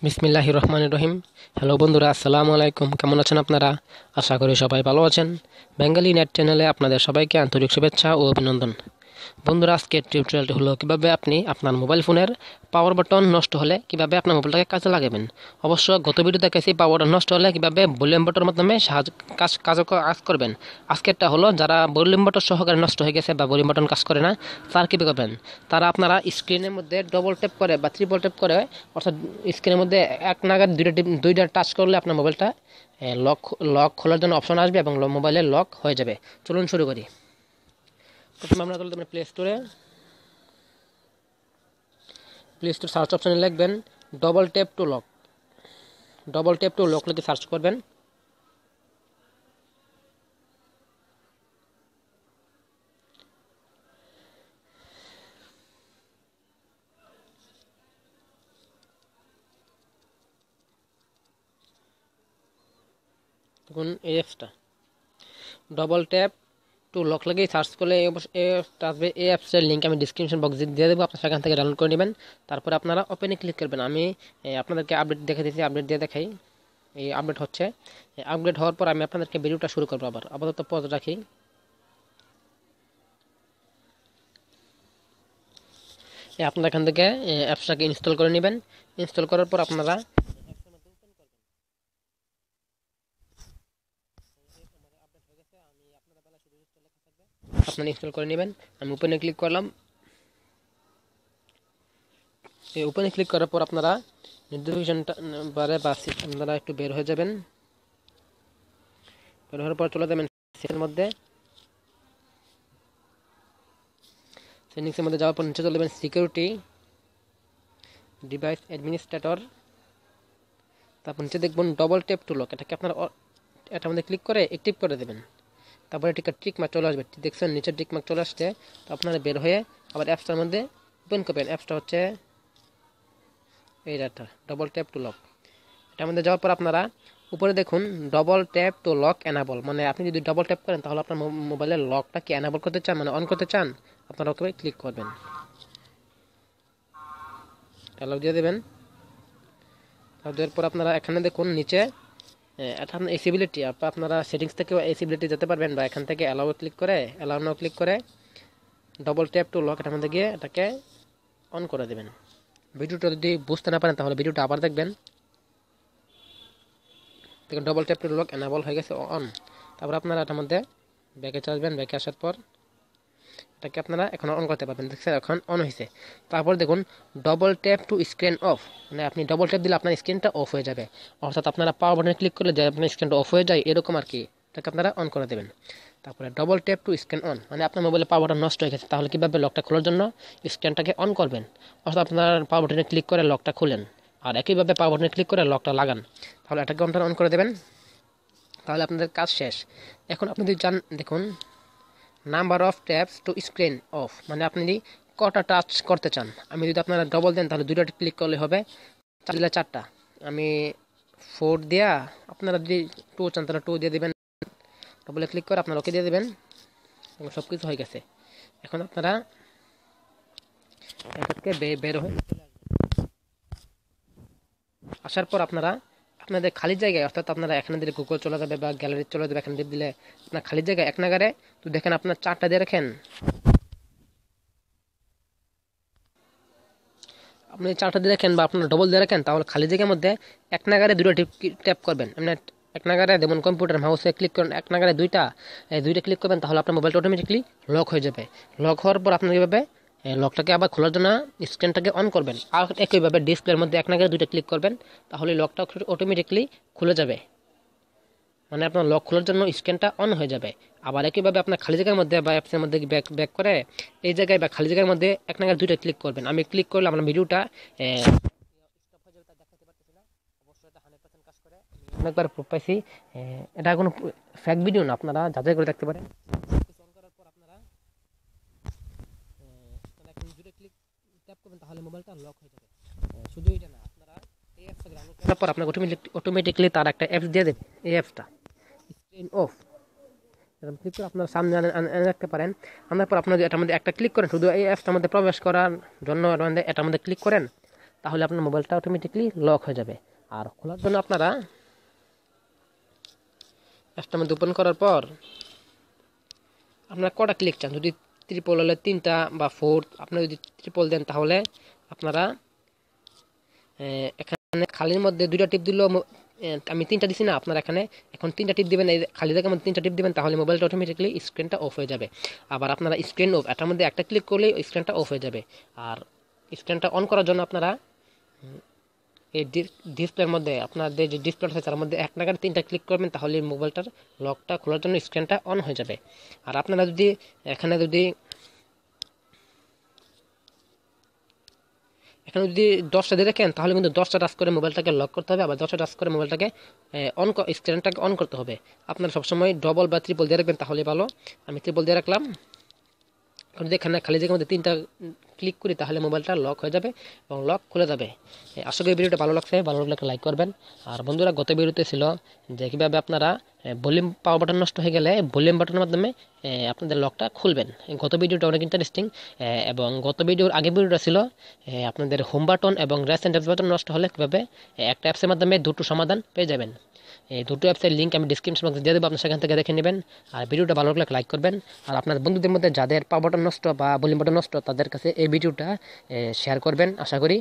বিসমিল্লাহির রহমানির রহিম। হ্যালো বন্ধুরা, আসসালামু আলাইকুম। কেমন আছেন আপনারা? আশা করি সবাই ভালো আছেন। বেঙ্গলি নেট চ্যানেলে আপনাদের সবাইকে আন্তরিক শুভেচ্ছা ও অভিনন্দন। বন্ধুরা, আজকের টিউটোরিয়ালটি হলো কিভাবে আপনি আপনার মোবাইল ফোনের পাওয়ার বাটন নষ্ট হলে কিভাবে আপনার মোবাইলটাকে কাজে লাগাবেন। অবশ্য গত ভিডিও দেখেছি পাওয়ার বাটন নষ্ট হলে কিভাবে ভলিউম বাটনের মাধ্যমে কাজ করবেন। আজকেরটা হলো যারা ভলিউম বাটন সহকারে নষ্ট হয়ে গেছে বা ভলিউম বাটন কাজ করে না, তার কী করবেন। তারা আপনারা স্ক্রিনের মধ্যে ডবল ট্যাপ করে বা ট্রিপল ট্যাপ করে, অর্থাৎ স্ক্রিনের মধ্যে এক নাগাদ দুইটা টাচ করলে আপনার মোবাইলটা লক লক খোলার জন্য অপশন আসবে এবং মোবাইলের লক হয়ে যাবে। চলুন শুরু করি। প্রথমে আমরা চলে যাবেন প্লে স্টোর সার্চ অপশানে লিখবেন ডবল ট্যাপ টু লক লিখে সার্চ করবেন। দেখুন এই অ্যাপসটা ডবল ট্যাপ টু লক লাগিয়ে সার্চ করলে আসবে। এই অ্যাপসের লিঙ্ক আমি ডিসক্রিপশন বক্সে দিয়ে দেবো, আপনার সেখান থেকে ডাউনলোড করে নেবেন। তারপরে আপনারা ওপেনে ক্লিক করবেন। আমি আপনাদেরকে আপডেট দেখে দিয়েছি, আপডেট দিয়ে দেখাই। এই আপডেট হচ্ছে, আপডেট হওয়ার পর আমি আপনাদেরকে ভিডিওটা শুরু করবো। আপাতত পজ রাখি। আপনারা এখান থেকে অ্যাপসটাকে ইনস্টল করে নেবেন। ইনস্টল করার পর আপনারা ইনস্টল করে নেবেন। আমি ওপেনে ক্লিক করলাম। এই ওপেনে ক্লিক করার পর আপনারা নোটিফিকেশনটা বারে বা আপনারা একটু বের হয়ে যাবেন। বের হওয়ার পর চলে যাবেন সেটিংসের মধ্যে। সেটিংসের মধ্যে যাওয়ার পর নিচে চলে যাবেন সিকিউরিটি, ডিভাইস অ্যাডমিনিস্ট্রেটর। তারপর নিচে দেখবেন ডবল ট্যাপ টু লক। এটাকে আপনারা এটার মধ্যে ক্লিক করে অ্যাক্টিভ করে দেবেন। তারপরে টিক মার্ক চলে আসবে। দেখছেন নিচে টিক মার্ক চলে আসছে। তো আপনারা বের হয়ে আবার অ্যাপসটার মধ্যে ওপেন করবেন। অ্যাপসটা হচ্ছে এই data double tap two lock. এটার মধ্যে যাওয়ার পর আপনারা উপরে দেখুন double tap two lock enable, মানে আপনি যদি ডবল ট্যাপ করেন তাহলে আপনার মোবাইলের লকটা কি এনাবল করতে চান, মানে অন করতে চান, আপনারা ওকে ক্লিক করবেন, অ্যালাউ দিয়ে দেবেন। অ্যালাউ দেওয়ার পর আপনারা এখানে দেখুন নিচে এখন এসিবিলিটি, আপনারা সেটিংস থেকে এসিবিলিটি যেতে পারবেন বা এখান থেকে অ্যালাউ নাও ক্লিক করে ডবল ট্যাপ টু লক এটার মধ্যে গিয়ে এটাকে অন করে দেবেন। ভিডিওটা যদি বুঝতে না পারেন তাহলে ভিডিওটা আবার দেখবেন। দেখুন double tap two lock enable হয়ে গেছে, অন। তারপর আপনারা এটার মধ্যে ব্যাকে চলে আসবেন। ব্যাকে আসার পর এটাকে আপনারা এখন অন করতে পারবেন। দেখছেন এখন অন হয়েছে। তারপর দেখুন double tap two screen of, মানে আপনি ডবল ট্যাপ দিলে আপনার স্ক্রিনটা অফ হয়ে যাবে। অর্থাৎ আপনারা পাওয়ার বাটনে ক্লিক করলে যে আপনার স্ক্রিনটা অফ হয়ে যায় এরকম আর কি। এটাকে আপনারা অন করে দেবেন। তারপরে double tap two screen on, মানে আপনার মোবাইলে পাওয়ার বাটন নষ্ট হয়ে গেছে, তাহলে কীভাবে লকটা খোলার জন্য স্ক্রিনটাকে অন করবেন। অর্থাৎ আপনার পাওয়ার বাটনে ক্লিক করে লকটা খুলেন, আর একইভাবে পাওয়ার বাটনে ক্লিক করে লকটা লাগান। তাহলে এটাকে অন করে দেবেন। তাহলে আপনাদের কাজ শেষ। এখন আপনি যদি চান দেখুন number of taps to screen of, মানে আপনি কটা টাচ করতে চান। আমি যদি আপনারা ডবল দেন তাহলে দুইটা ক্লিক করলে হবে, দিলে চারটা। আমি 4 দেয়া, আপনারা যদি 2 চান তাহলে 2 দিয়ে দেবেন। ডবলে ক্লিক করে আপনারা ওকে দিয়ে দেবেন। সব কিছু হয়ে গেছে। এখন আপনারা এটাকে বের হয়ে আসার পর আপনারা আপনাদের খালি জায়গায়, অর্থাৎ আপনারা এখানে দিলে গুগল চলে যাবে বা গ্যালারি চলে যাবে। এখানে দিলে আপনার খালি জায়গায় এক নাগারে তো দেখেন আপনার 4টা দিয়ে রাখেন। আপনি 4টা দিয়ে রাখেন বা আপনার ডবল দিয়ে রাখেন, তাহলে খালি জায়গার মধ্যে এক নাগারে দুটো ট্যাপ করবেন। মানে এক নাগারে যেমন কম্পিউটার মাউসে ক্লিক করেন, এক নাগারে দুইটা ক্লিক করবেন, তাহলে আপনার মোবাইলটা অটোমেটিকলি লক হয়ে যাবে। লক হওয়ার পর আপনার কীভাবে লকটাকে আবার খোলার জন্য স্ক্রিনটাকে অন করবেন, আর একইভাবে ডিসপ্লের মধ্যে এক নাগারে দুইটা ক্লিক করবেন, তাহলে লকটা অটোমেটিকলি খুলে যাবে। মানে আপনার লক খোলার জন্য স্ক্রিনটা অন হয়ে যাবে। আবার একইভাবে আপনার খালি জায়গার মধ্যে বা অ্যাপসের মধ্যে ব্যাক করে এই জায়গায় বা খালি জায়গার মধ্যে এক নাগারে দুইটা ক্লিক করবেন। আমি ক্লিক করলে আপনার ভিডিওটা স্টপ হয়ে যাবে, তা দেখাতে পারতেছি না। অবশ্যই এটা 100% কাজ করে, আমি অনেকবার প্রুফ পাইছি। এটা কোনো ফেক ভিডিও না, আপনারা যাচাই করে দেখতে পারেন। অন করার পর আপনারা দুটো ক্লিক ট্যাপ করবেন, তাহলে মোবাইলটা লক হয়ে যাবে। শুধু এটা না, আপনারা এই অ্যাপসটা ডাউনলোড করার পর আপনাকে অটোমেটিকলি তার একটা অ্যাপস দিয়ে দেবে। এই অ্যাপসটা স্ক্রিন অফ ক্লিক করে আপনার সামনে রাখতে পারেন। আনার পর আপনার এটার মধ্যে একটা ক্লিক করেন, শুধু এই অ্যাপসটার মধ্যে প্রবেশ করার জন্য এটার মধ্যে ক্লিক করেন। তাহলে আপনার মোবাইলটা অটোমেটিকলি লক হয়ে যাবে। আর খোলার জন্য আপনারা অ্যাপসটার মধ্যে ওপেন করার পর আপনারা কটা ক্লিক চান, যদি ট্রিপল হলে 3টা বা 4, আপনারা যদি ট্রিপল দেন তাহলে আপনারা এখানে খালির মধ্যে 2টা টিপ দিলেও আমি 3টা দিছি না, আপনারা এখানে এখন 3টা টিপ দিবেন, এই খালি জায়গার মধ্যে 3টা টিপ দিবেন, তাহলে মোবাইলটা অটোমেটিকলি স্ক্রিনটা অফ হয়ে যাবে। আবার আপনারা স্ক্রিন অফ, এটার মধ্যে একটা ক্লিক করলেই স্ক্রিনটা অফ হয়ে যাবে। আর স্ক্রিনটা অন করার জন্য আপনারা এই ডিসপ্লের মধ্যে আপনাদের যে ডিসপ্লে আছে তার মধ্যে 1 না 3টা ক্লিক করবেন, তাহলে মোবাইলটার লকটা খোলার জন্য স্ক্রিনটা অন হয়ে যাবে। আর আপনারা যদি এখানে যদি 10টা দিয়ে রাখেন তাহলে কিন্তু 10টা টাচ করে মোবাইলটাকে লক করতে হবে, আবার 10টা টাচ করে মোবাইলটাকে স্ক্রিনটাকে অন করতে হবে। আপনারা সবসময় ডবল বা ট্রিপল দিয়ে রাখবেন তাহলে ভালো। আমি ট্রিপল দিয়ে রাখলাম। যদি এখানে খালি জায়গার মধ্যে 3টা ক্লিক করি তাহলে মোবাইলটা লক হয়ে যাবে এবং লক খুলে যাবে। আশা করি ভিডিওটা ভালো লাগছে, ভালো লাগলে একটা লাইক করবেন। আর বন্ধুরা, গত ভিডিওতে ছিল যে কীভাবে আপনারা ভলিউম পাওয়ার বাটন নষ্ট হয়ে গেলে ভলিউম বাটনের মাধ্যমে আপনাদের লকটা খুলবেন। গত ভিডিওটা অনেক ইন্টারেস্টিং। এবং গত ভিডিওর আগে ভিডিওটা ছিল আপনাদের হোম বাটন এবং রেস অ্যান্ড বাটন নষ্ট হলে কীভাবে একটা অ্যাপসের মাধ্যমে দুটো সমাধান পেয়ে যাবেন। এই দুটো অ্যাপসের লিঙ্ক আমি ডিসক্রিপশন বক্সে দিয়ে দেবো, আপনি সেখান থেকে দেখে নেবেন। আর ভিডিওটা ভালো লাগলে লাইক করবেন। আর আপনার বন্ধুদের মধ্যে যাদের পাওয়ার বাটন নষ্ট বা ভলিউম বাটন নষ্ট তাদের কাছে এই ভিডিওটা শেয়ার করবেন আশা করি।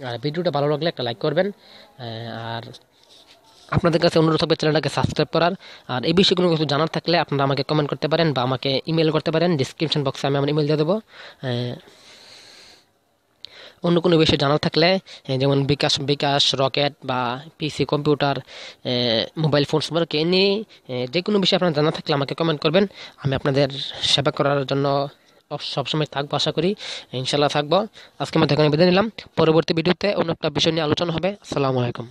আর ভিডিওটা ভালো লাগলে একটা লাইক করবেন। আর আপনাদের কাছে অনুরোধ হবে চ্যানেলটাকে সাবস্ক্রাইব করার। আর এই বিষয়ে কোনো কিছু জানার থাকলে আপনারা আমাকে কমেন্ট করতে পারেন বা আমাকে ইমেল করতে পারেন, ডিসক্রিপশন বক্সে আমি আমার ইমেল দিয়ে দেবো। অন্য কোনো বিষয়ে জানার থাকলে যেমন বিকাশ রকেট বা পিসি কম্পিউটার মোবাইল ফোন সম্পর্কে নিয়ে যে কোনো বিষয়ে আপনার জানা থাকলে আমাকে কমেন্ট করবেন। আমি আপনাদের সেবা করার জন্য সবসময় থাকবো, আশা করি ইনশাল্লাহ থাকবো। আজকে আমি এখানে বিদায় নিলাম। পরবর্তী ভিডিওতে অন্য একটা বিষয় নিয়ে আলোচনা হবে। আসসালামু আলাইকুম।